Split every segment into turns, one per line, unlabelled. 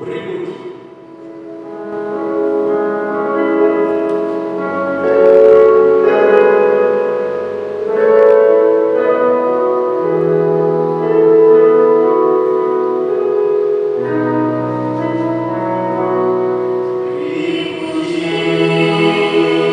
berikut.
Yesus yang bukti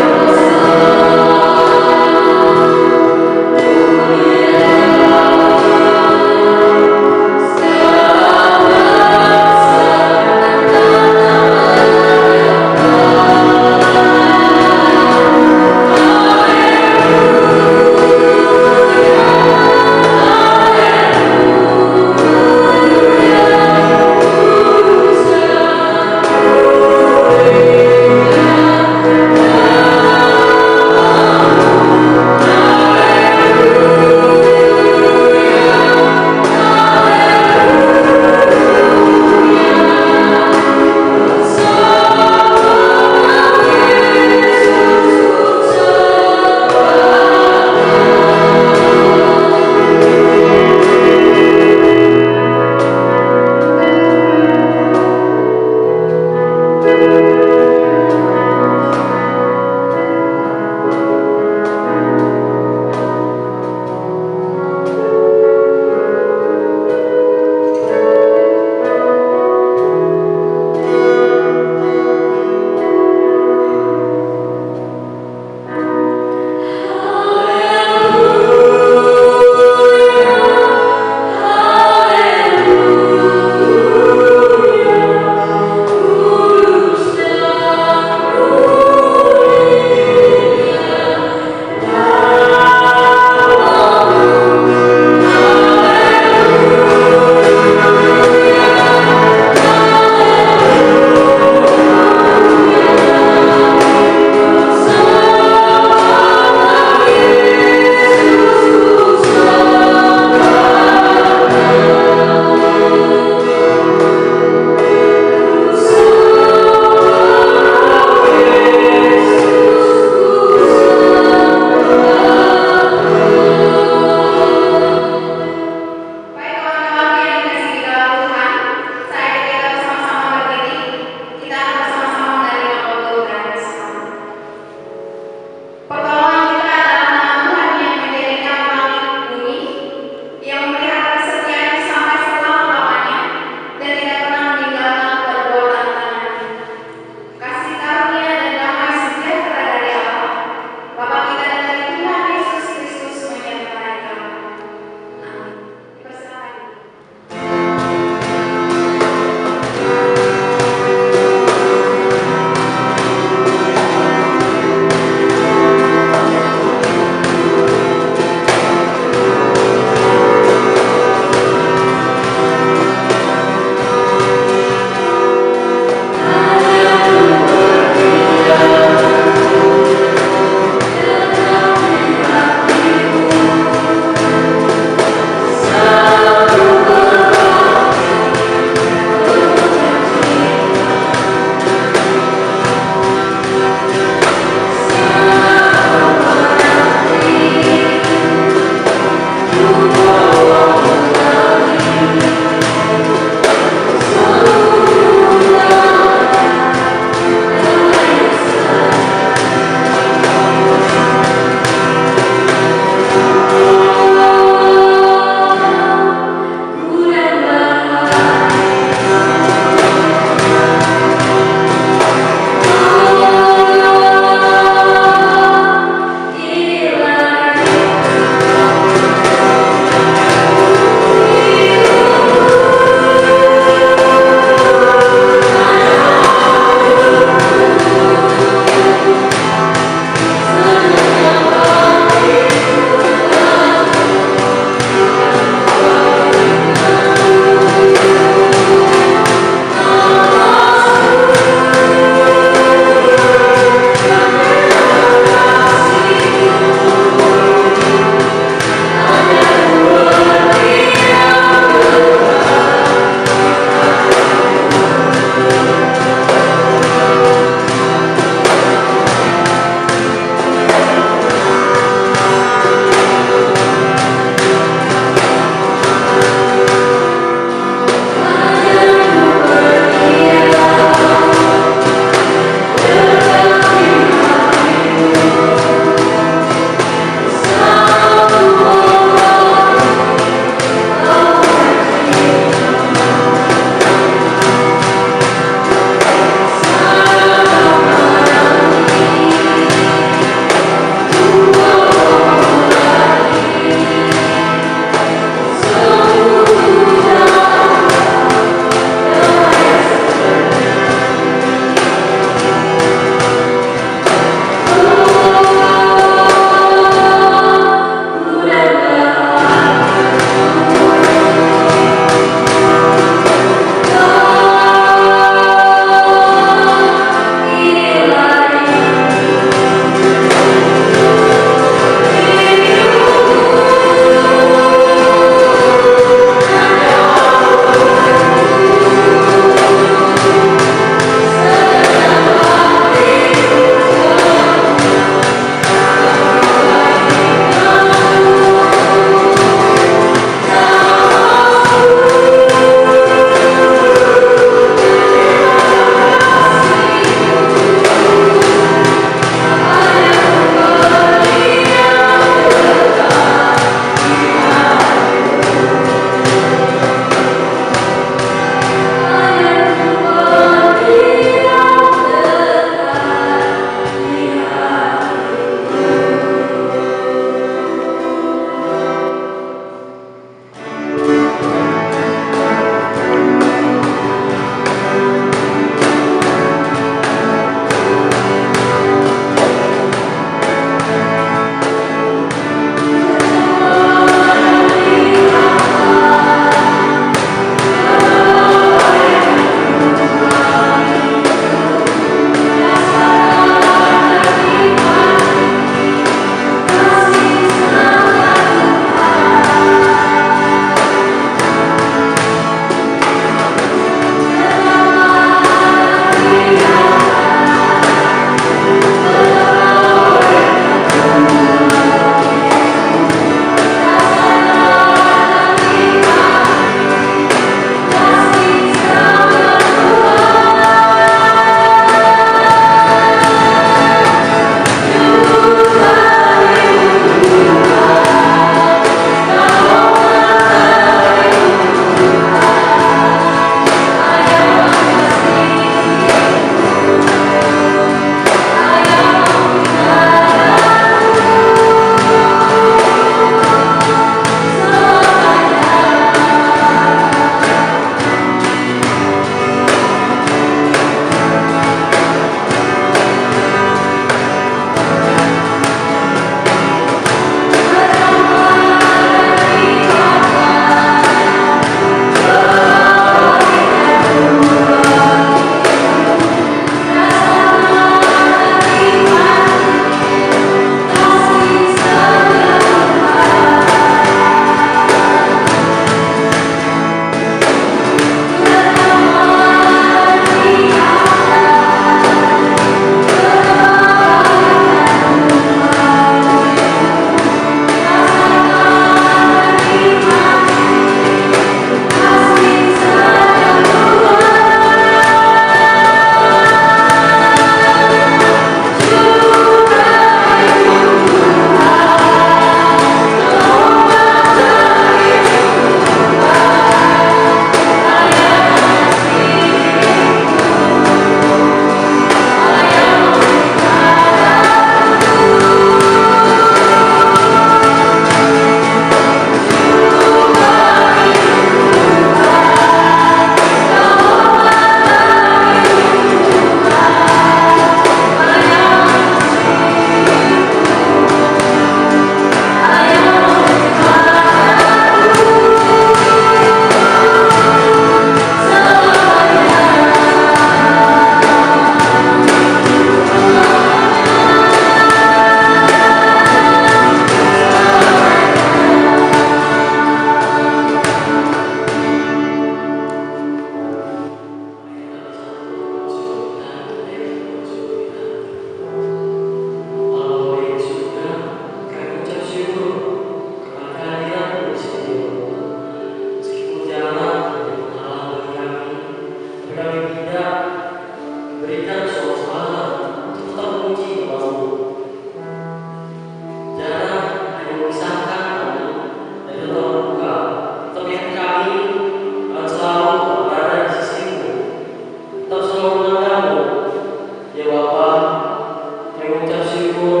mengucap syukur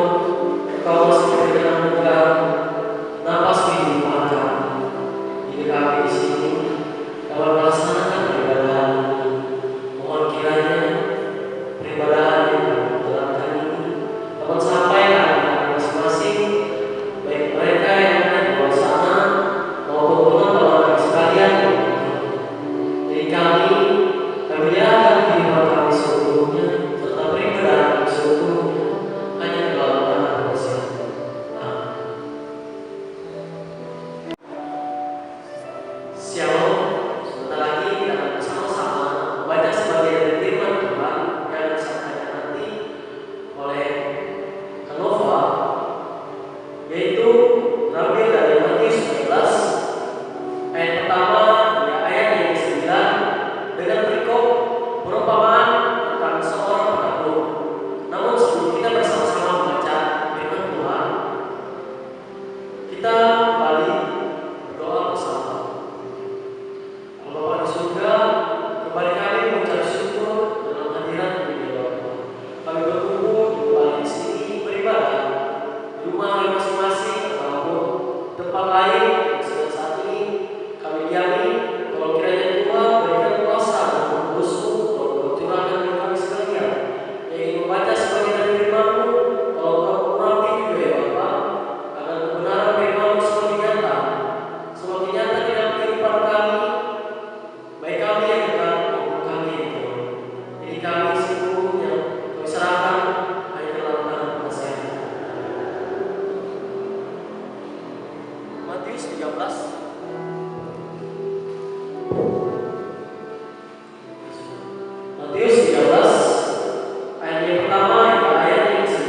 Kau masih memberikan anugerah napas kehidupan kami. Jadi kami di sini dapat melaksanakan peribadahan ini. Mohon kiranya peribadahan yang kami jalankan ini dapat sampai ke anak masing-masing, baik mereka yang ada di luar sana maupun teman-teman kami sekalian. Jadi kami menyerahkan kehidupan kami seluruhnya serta peribadahan kami seluruhnya hanya dalam nama Tuhan. Shalom. Sebentar lagi kita akan bersama-sama membaca sebagian dari firman Tuhan yang disampaikan nanti oleh Kanova, yaitu terambil dari Matius 19 ayat pertama hingga ayat yang ke-9 dengan perikop perumpamaan tentang seorang penabur. Namun sebelum kita bersama-sama membaca firman Tuhan, kita kembali berdoa bersama. Bapa di surga, kembali kami mengucap syukur dalam hadirat dunia Bapa. Kami berkumpul kembali di sini beribadah di rumah masing-masing ataupun tempat lain yang sedang saat ini kami diami. Tolong kiranya Tuhan berikan kuasa dan Roh-Mu, tolong Kau curahkan bagi kami sekalian yang ingin membaca sebagian dari firman-Mu. Tolong Kau urapi juga ya Bapa, agar kebenaran firman-Mu semakin nyata di dalam kehidupan kami, baik kami yang dekat maupun kami yang jauh. Jadi kami seluruhnya kami serahkan hanya dalam tangan penasihat. Matius 13 ayat yang pertama hingga ayat yang ke-9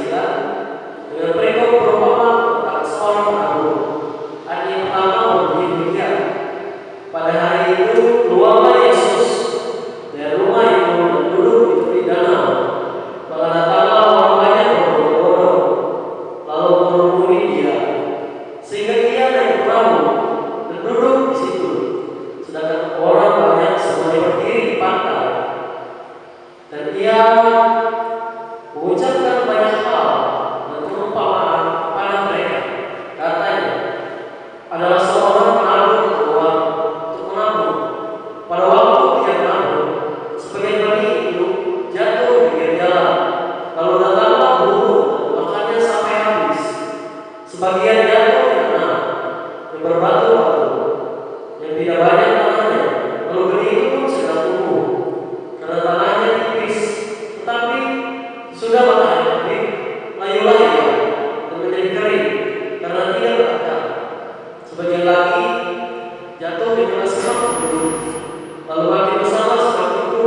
dengan perikop perumpamaan tentang seorang penabur. Ayat yang pertama berbunyi demikian. Pada hari itu keluarlah Yesus dari rumah itu dan duduk di tepi danau. Maka datanglah orang banyak berbondong-bondong lalu mengerumuni Dia, sehingga Ia naik perahu dan duduk di situ, sedangkan orang banyak semuanya berdiri di pantai. Dan Ia mengucapkan banyak hal dan perumpamaan kepada mereka. Katanya, adalah seorang penabur keluar untuk menabur. Pada waktu ia menabur, sebagian benih itu jatuh di pinggir jalan, lalu datanglah burung dan makannya sampai habis. Sebagian jatuh di tanah yang berbatu-batu, yang tidak banyak tanahnya, lalu benih itu pun segera tumbuh karena tanahnya tipis. Tetapi sudah matahari terbit, layulah ia dan menjadi kering karena tidak berakar. Sebagian lagi jatuh di tengah semak gurun, lalu makin besarlah semak itu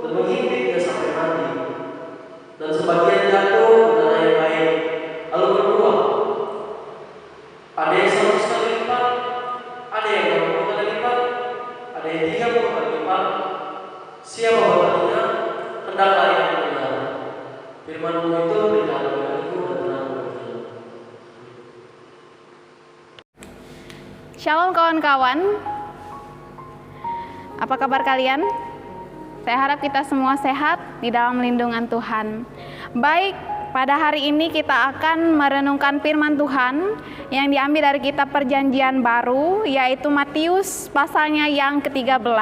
dan menghimpitnya sampai mati. Dan sebagian jatuh di tanah yang baik, lalu berbuah. Ada yang 100 kali lipat, ada yang 20 kali lipat, ada yang 30 kali lipat. Siapa bertanya, hendaklah yang benar. Firman-Mu itu beritahu bagiku dan terang bagiku.
Shalom kawan-kawan. Apa kabar kalian? Saya harap kita semua sehat di dalam lindungan Tuhan. Baik, pada hari ini kita akan merenungkan firman Tuhan yang diambil dari kitab Perjanjian Baru, yaitu Matius pasalnya yang ke-13,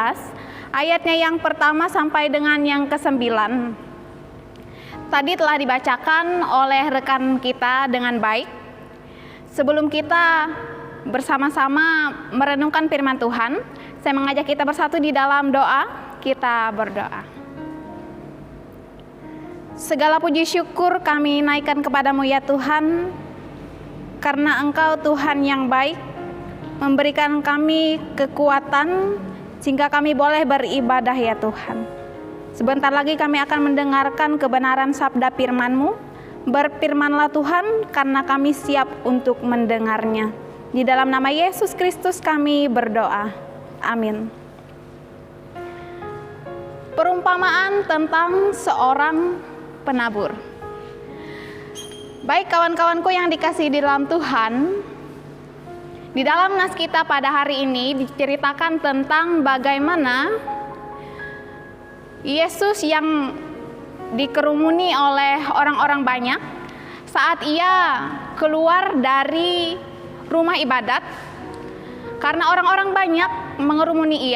ayatnya yang pertama sampai dengan yang ke-9. Tadi telah dibacakan oleh rekan kita dengan baik. Sebelum kita bersama-sama merenungkan firman Tuhan, saya mengajak kita bersatu di dalam doa. Kita berdoa. Segala puji syukur kami naikkan kepadamu ya Tuhan, karena Engkau Tuhan yang baik, memberikan kami kekuatan sehingga kami boleh beribadah ya Tuhan. Sebentar lagi kami akan mendengarkan kebenaran sabda firman-Mu. Berfirmanlah Tuhan, karena kami siap untuk mendengarnya. Di dalam nama Yesus Kristus kami berdoa. Amin. Perumpamaan tentang seorang penabur. Baik kawan-kawanku yang dikasihi di dalam Tuhan, di dalam nas kita pada hari ini diceritakan tentang bagaimana Yesus yang dikerumuni oleh orang-orang banyak saat ia keluar dari rumah ibadat, karena orang-orang banyak mengerumuni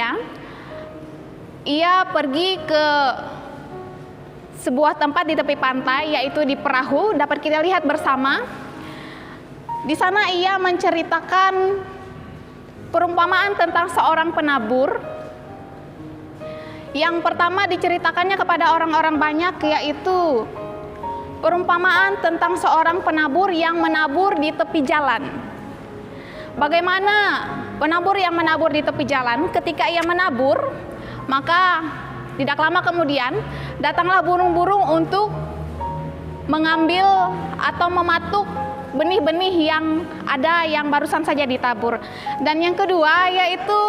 ia pergi ke sebuah tempat di tepi pantai, yaitu di perahu. Dapat kita lihat bersama. Di sana ia menceritakan perumpamaan tentang seorang penabur. Yang pertama diceritakannya kepada orang-orang banyak, yaitu perumpamaan tentang seorang penabur yang menabur di tepi jalan. Bagaimana penabur yang menabur di tepi jalan? Ketika ia menabur, maka tidak lama kemudian datanglah burung-burung untuk mengambil atau mematuk benih-benih yang ada yang barusan saja ditabur. Dan yang kedua yaitu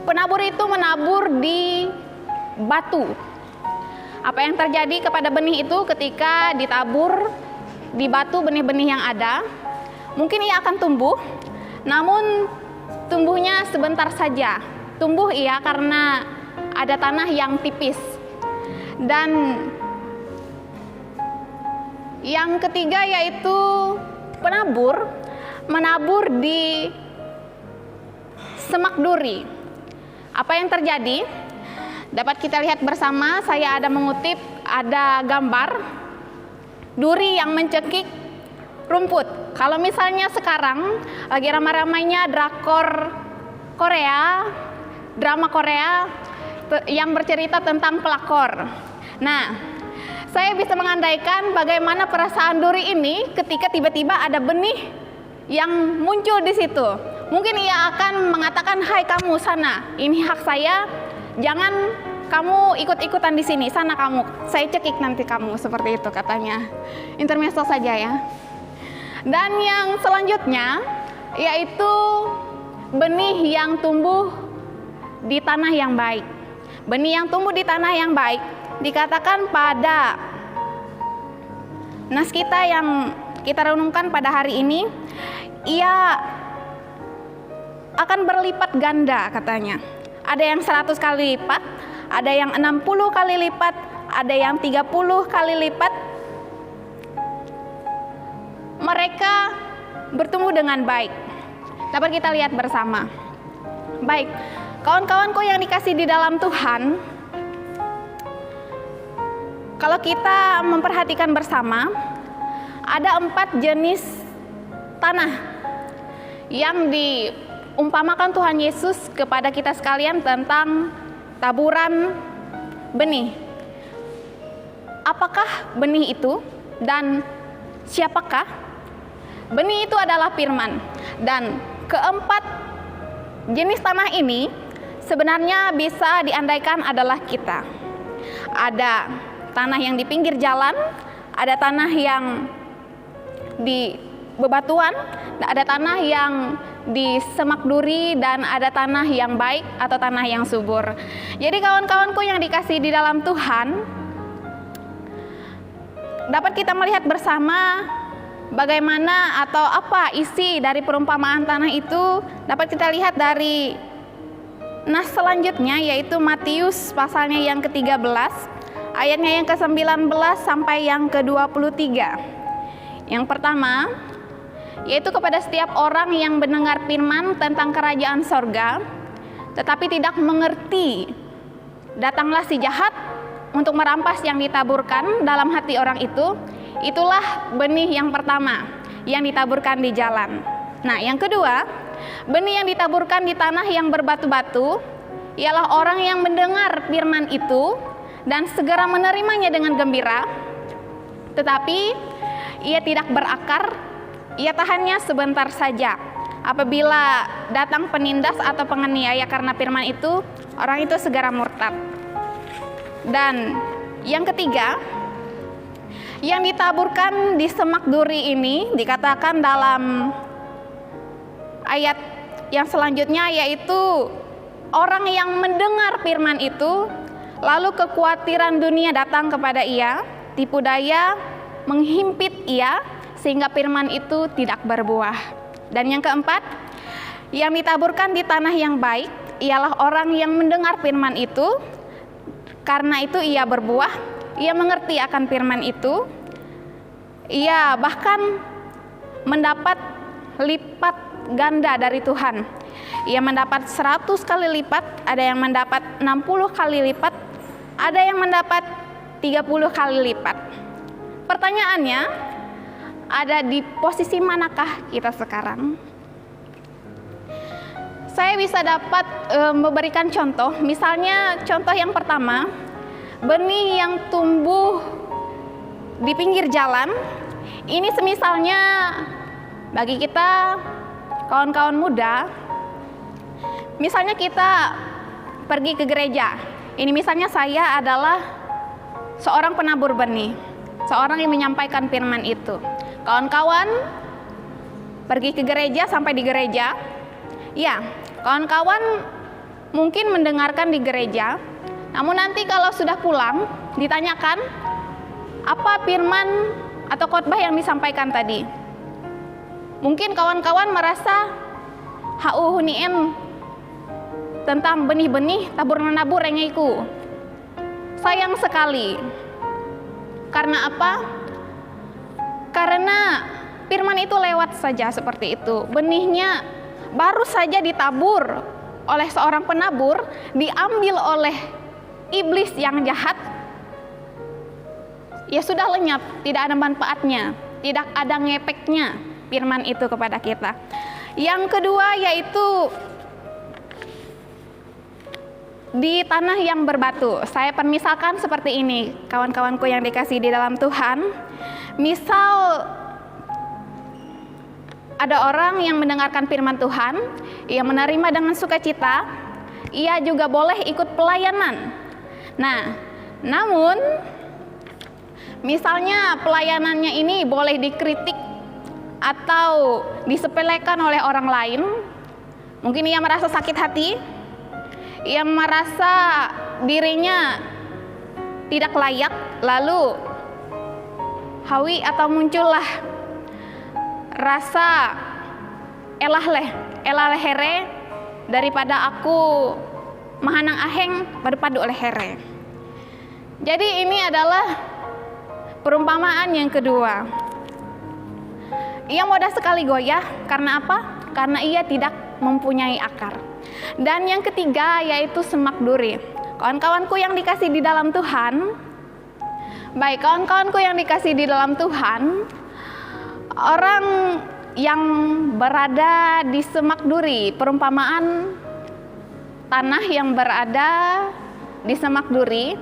penabur itu menabur di batu. Apa yang terjadi kepada benih itu ketika ditabur di batu benih-benih yang ada? Mungkin ia akan tumbuh, namun tumbuhnya sebentar saja. Tumbuh ia karena ada tanah yang tipis. Dan yang ketiga yaitu penabur menabur di semak duri. Apa yang terjadi? Dapat kita lihat bersama, saya ada mengutip, ada gambar duri yang mencekik rumput. Kalau misalnya sekarang lagi ramai-ramainya drama Korea yang bercerita tentang pelakor. Nah, saya bisa mengandaikan bagaimana perasaan duri ini ketika tiba-tiba ada benih yang muncul di situ. Mungkin ia akan mengatakan, "Hai kamu sana, ini hak saya, jangan kamu ikut-ikutan di sini, sana kamu, saya cekik nanti kamu," seperti itu katanya. Intermezzo saja ya. Dan yang selanjutnya yaitu benih yang tumbuh di tanah yang baik. Benih yang tumbuh di tanah yang baik dikatakan pada nas kita yang kita renungkan pada hari ini, ia akan berlipat ganda katanya. Ada yang 100 kali lipat, ada yang 60 kali lipat, ada yang 30 kali lipat. Mereka bertumbuh dengan baik. Dapat kita lihat bersama. Baik, kawan-kawanku yang dikasih di dalam Tuhan, kalau kita memperhatikan bersama, ada 4 jenis tanah yang diumpamakan Tuhan Yesus kepada kita sekalian tentang taburan benih. Apakah benih itu dan siapakah? Benih itu adalah firman. Dan keempat jenis tanah ini sebenarnya bisa diandaikan adalah kita. Ada tanah yang di pinggir jalan, ada tanah yang di bebatuan, ada tanah yang di semak duri, dan ada tanah yang baik atau tanah yang subur. Jadi kawan-kawanku yang dikasih di dalam Tuhan, dapat kita melihat bersama bagaimana atau apa isi dari perumpamaan tanah itu. Dapat kita lihat dari nas selanjutnya, yaitu Matius pasalnya yang ke-13, ayatnya yang ke-19 sampai yang ke-23. Yang pertama, yaitu kepada setiap orang yang mendengar firman tentang kerajaan sorga, tetapi tidak mengerti, datanglah si jahat untuk merampas yang ditaburkan dalam hati orang itu. Itulah benih yang pertama yang ditaburkan di jalan. Nah, yang kedua, benih yang ditaburkan di tanah yang berbatu-batu ialah orang yang mendengar firman itu dan segera menerimanya dengan gembira, tetapi ia tidak berakar, ia tahannya sebentar saja. Apabila datang penindas atau penganiaya karena firman itu, orang itu segera murtad. Dan yang ketiga, yang ditaburkan di semak duri ini dikatakan dalam ayat yang selanjutnya, yaitu orang yang mendengar firman itu, lalu kekhawatiran dunia datang kepada ia, tipu daya menghimpit ia, sehingga firman itu tidak berbuah. Dan yang keempat, yang ditaburkan di tanah yang baik ialah orang yang mendengar firman itu, karena itu ia berbuah, ia mengerti akan firman itu, ia bahkan mendapat lipat ganda dari Tuhan. Ia mendapat 100 kali lipat, ada yang mendapat 60 kali lipat, ada yang mendapat 30 kali lipat. Pertanyaannya, ada di posisi manakah kita sekarang? Saya bisa dapat memberikan contoh. Misalnya contoh yang pertama, benih yang tumbuh di pinggir jalan. Ini semisalnya bagi kita kawan-kawan muda, misalnya kita pergi ke gereja. Ini misalnya saya adalah seorang penabur benih, seorang yang menyampaikan firman itu. Kawan-kawan pergi ke gereja, sampai di gereja, ya, kawan-kawan mungkin mendengarkan di gereja, namun nanti kalau sudah pulang ditanyakan apa firman atau khotbah yang disampaikan tadi. Mungkin kawan-kawan merasa huniin tentang benih-benih tabur menabur rengaiku. Sayang sekali. Karena apa? Karena firman itu lewat saja seperti itu. Benihnya baru saja ditabur oleh seorang penabur, diambil oleh iblis yang jahat, ya sudah lenyap, tidak ada manfaatnya, tidak ada ngepeknya firman itu kepada kita. Yang kedua yaitu di tanah yang berbatu. Saya permisalkan seperti ini, kawan-kawanku yang dikasihi di dalam Tuhan. Misal ada orang yang mendengarkan firman Tuhan, ia menerima dengan sukacita, ia juga boleh ikut pelayanan. Nah, namun misalnya pelayanannya ini boleh dikritik atau disepelekan oleh orang lain. Mungkin ia merasa sakit hati, ia merasa dirinya tidak layak, lalu hawi atau muncullah rasa elah lehere, daripada aku mahanang aheng berpadu oleh here. Jadi ini adalah perumpamaan yang kedua. Ia mudah sekali goyah, karena apa? Karena ia tidak mempunyai akar. Dan yang ketiga yaitu semak duri. Kawan-kawanku yang dikasih di dalam Tuhan, baik kawan-kawanku yang dikasih di dalam Tuhan, orang yang berada di semak duri, perumpamaan tanah yang berada di semak duri,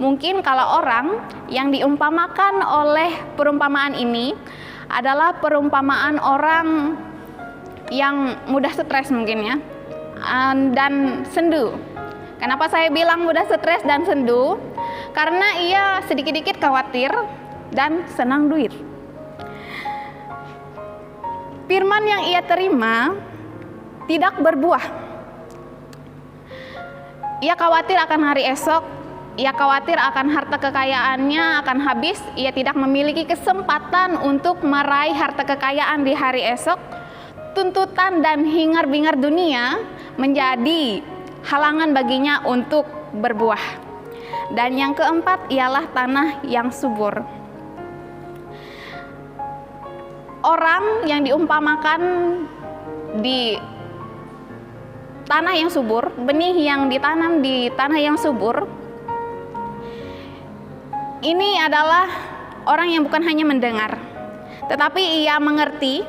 mungkin kalau orang yang diumpamakan oleh perumpamaan ini adalah perumpamaan orang yang mudah stres mungkin ya, dan sendu. Kenapa saya bilang mudah stres dan sendu? Karena ia sedikit-sedikit khawatir dan senang duit. Firman yang ia terima tidak berbuah. Ia khawatir akan hari esok, ia khawatir akan harta kekayaannya akan habis, ia tidak memiliki kesempatan untuk meraih harta kekayaan di hari esok. Tuntutan dan hingar-bingar dunia menjadi halangan baginya untuk berbuah. Dan yang keempat ialah tanah yang subur. Orang yang diumpamakan di tanah yang subur, benih yang ditanam di tanah yang subur, ini adalah orang yang bukan hanya mendengar, tetapi ia mengerti,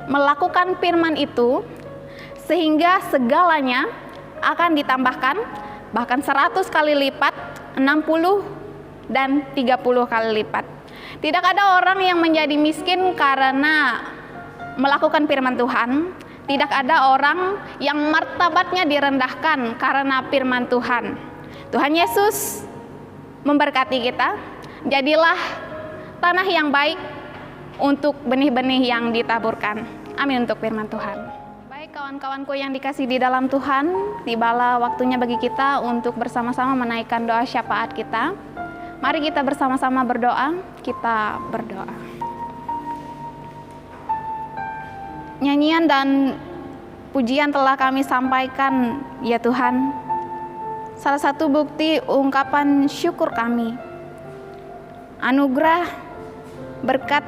melakukan firman itu, sehingga segalanya akan ditambahkan, bahkan 100 kali lipat, 60 dan 30 kali lipat. Tidak ada orang yang menjadi miskin karena melakukan firman Tuhan. Tidak ada orang yang martabatnya direndahkan karena firman Tuhan. Tuhan Yesus memberkati kita. Jadilah tanah yang baik untuk benih-benih yang ditaburkan. Amin untuk firman Tuhan. Baik kawan-kawanku yang dikasih di dalam Tuhan, tibalah waktunya bagi kita untuk bersama-sama menaikkan doa syafaat kita. Mari kita bersama-sama berdoa, kita berdoa. Nyanyian dan pujian telah kami sampaikan, ya Tuhan. Salah satu bukti ungkapan syukur kami anugerah, berkat,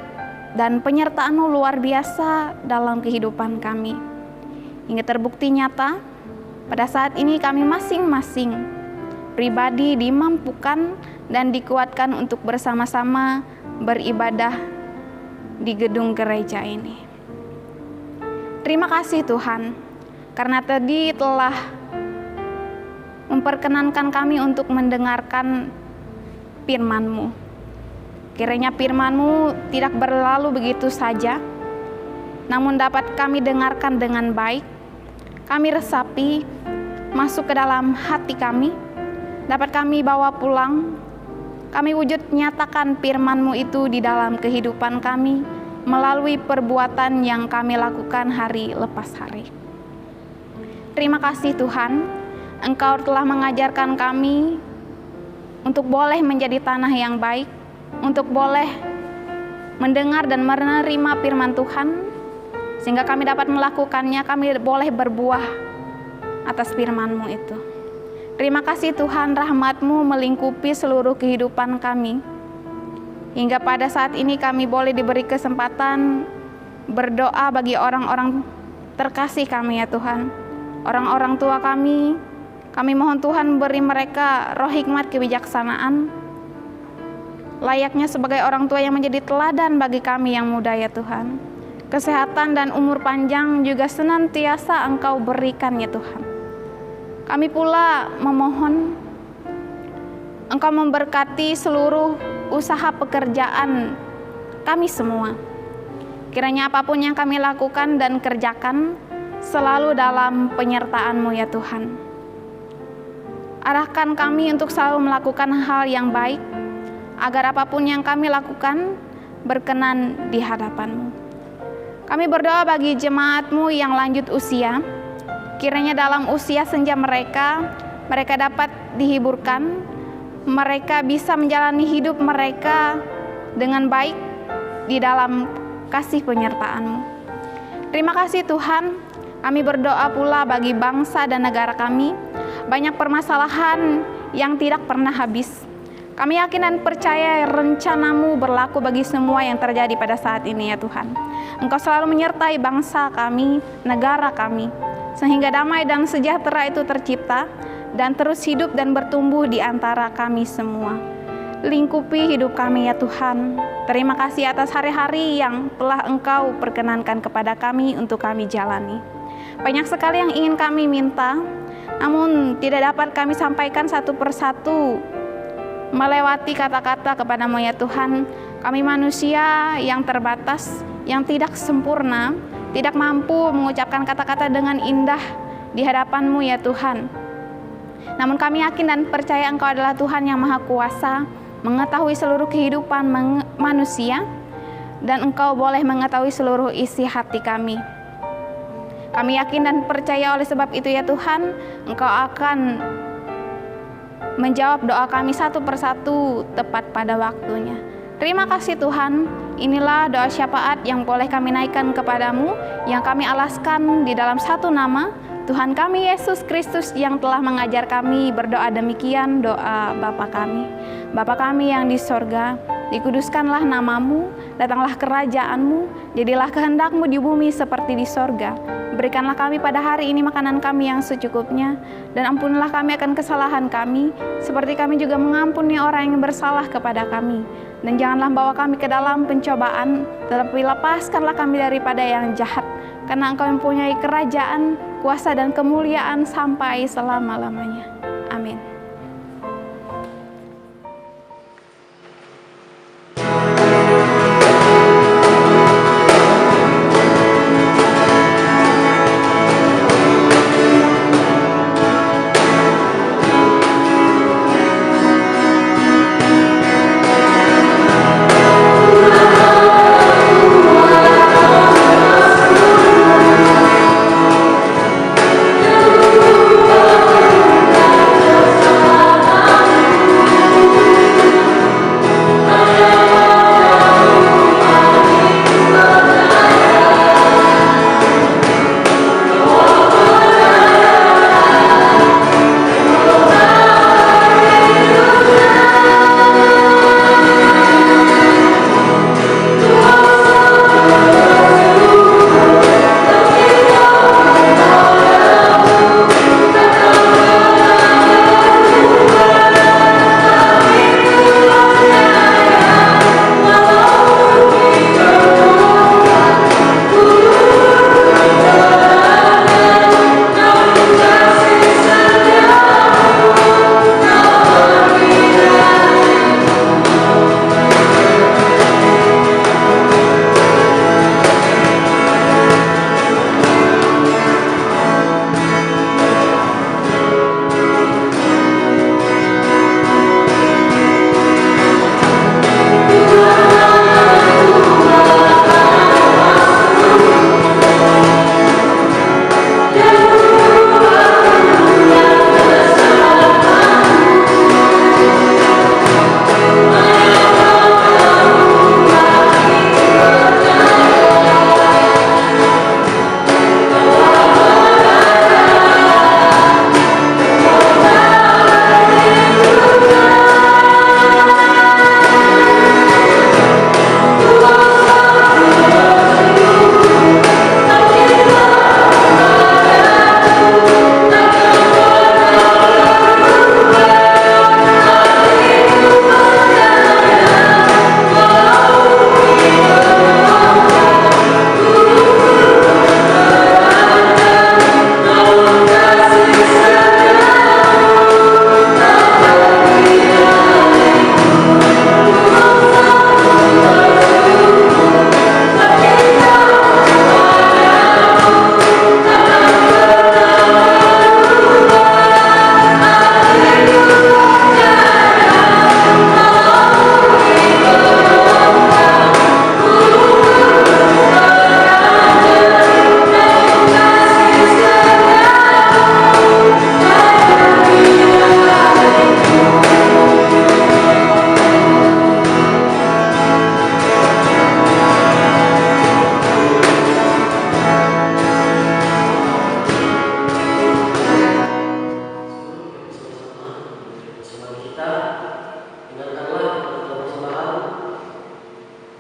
dan penyertaan-Mu luar biasa dalam kehidupan kami. Hingga terbukti nyata, pada saat ini kami masing-masing pribadi dimampukan dan dikuatkan untuk bersama-sama beribadah di gedung gereja ini. Terima kasih Tuhan, karena tadi telah memperkenankan kami untuk mendengarkan firman-Mu. Kiranya firman-Mu tidak berlalu begitu saja, namun dapat kami dengarkan dengan baik, kami resapi, masuk ke dalam hati kami, dapat kami bawa pulang, kami wujud nyatakan firman-Mu itu di dalam kehidupan kami, melalui perbuatan yang kami lakukan hari lepas hari. Terima kasih Tuhan, Engkau telah mengajarkan kami untuk boleh menjadi tanah yang baik, untuk boleh mendengar dan menerima firman Tuhan, sehingga kami dapat melakukannya, kami boleh berbuah atas firman-Mu itu. Terima kasih Tuhan, rahmat-Mu melingkupi seluruh kehidupan kami, hingga pada saat ini kami boleh diberi kesempatan berdoa bagi orang-orang terkasih kami ya Tuhan, orang-orang tua kami mohon Tuhan beri mereka roh hikmat kebijaksanaan, layaknya sebagai orang tua yang menjadi teladan bagi kami yang muda ya Tuhan. Kesehatan dan umur panjang juga senantiasa Engkau berikan ya Tuhan. Kami pula memohon Engkau memberkati seluruh usaha pekerjaan kami semua. Kiranya apapun yang kami lakukan dan kerjakan selalu dalam penyertaan-Mu ya Tuhan. Arahkan kami untuk selalu melakukan hal yang baik, agar apapun yang kami lakukan berkenan di hadapan-Mu. Kami berdoa bagi jemaat-Mu yang lanjut usia, kiranya dalam usia senja mereka dapat dihiburkan, mereka bisa menjalani hidup mereka dengan baik di dalam kasih penyertaan-Mu. Terima kasih Tuhan, kami berdoa pula bagi bangsa dan negara kami, banyak permasalahan yang tidak pernah habis. Kami yakin dan percaya rencana-Mu berlaku bagi semua yang terjadi pada saat ini ya Tuhan. Engkau selalu menyertai bangsa kami, negara kami, sehingga damai dan sejahtera itu tercipta dan terus hidup dan bertumbuh di antara kami semua. Lingkupi hidup kami ya Tuhan. Terima kasih atas hari-hari yang telah Engkau perkenankan kepada kami untuk kami jalani. Banyak sekali yang ingin kami minta, namun tidak dapat kami sampaikan satu persatu melewati kata-kata kepada-Mu ya Tuhan. Kami manusia yang terbatas, yang tidak sempurna, tidak mampu mengucapkan kata-kata dengan indah di hadapan-Mu ya Tuhan. Namun kami yakin dan percaya Engkau adalah Tuhan yang Maha Kuasa, mengetahui seluruh kehidupan manusia, dan Engkau boleh mengetahui seluruh isi hati kami. Kami yakin dan percaya oleh sebab itu ya Tuhan, Engkau akan menjawab doa kami satu persatu tepat pada waktunya. Terima kasih Tuhan, inilah doa syafaat yang boleh kami naikkan kepadamu, yang kami alaskan di dalam satu nama, Tuhan kami Yesus Kristus yang telah mengajar kami berdoa demikian, doa Bapa kami. Bapa kami yang di sorga, dikuduskanlah namamu, datanglah kerajaan-Mu, jadilah kehendak-Mu di bumi seperti di sorga. Berikanlah kami pada hari ini makanan kami yang secukupnya, dan ampunilah kami akan kesalahan kami, seperti kami juga mengampuni orang yang bersalah kepada kami. Dan janganlah bawa kami ke dalam pencobaan, tetapi lepaskanlah kami daripada yang jahat, karena Engkau mempunyai kerajaan, kuasa dan kemuliaan sampai selama-lamanya. Amin.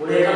Oleh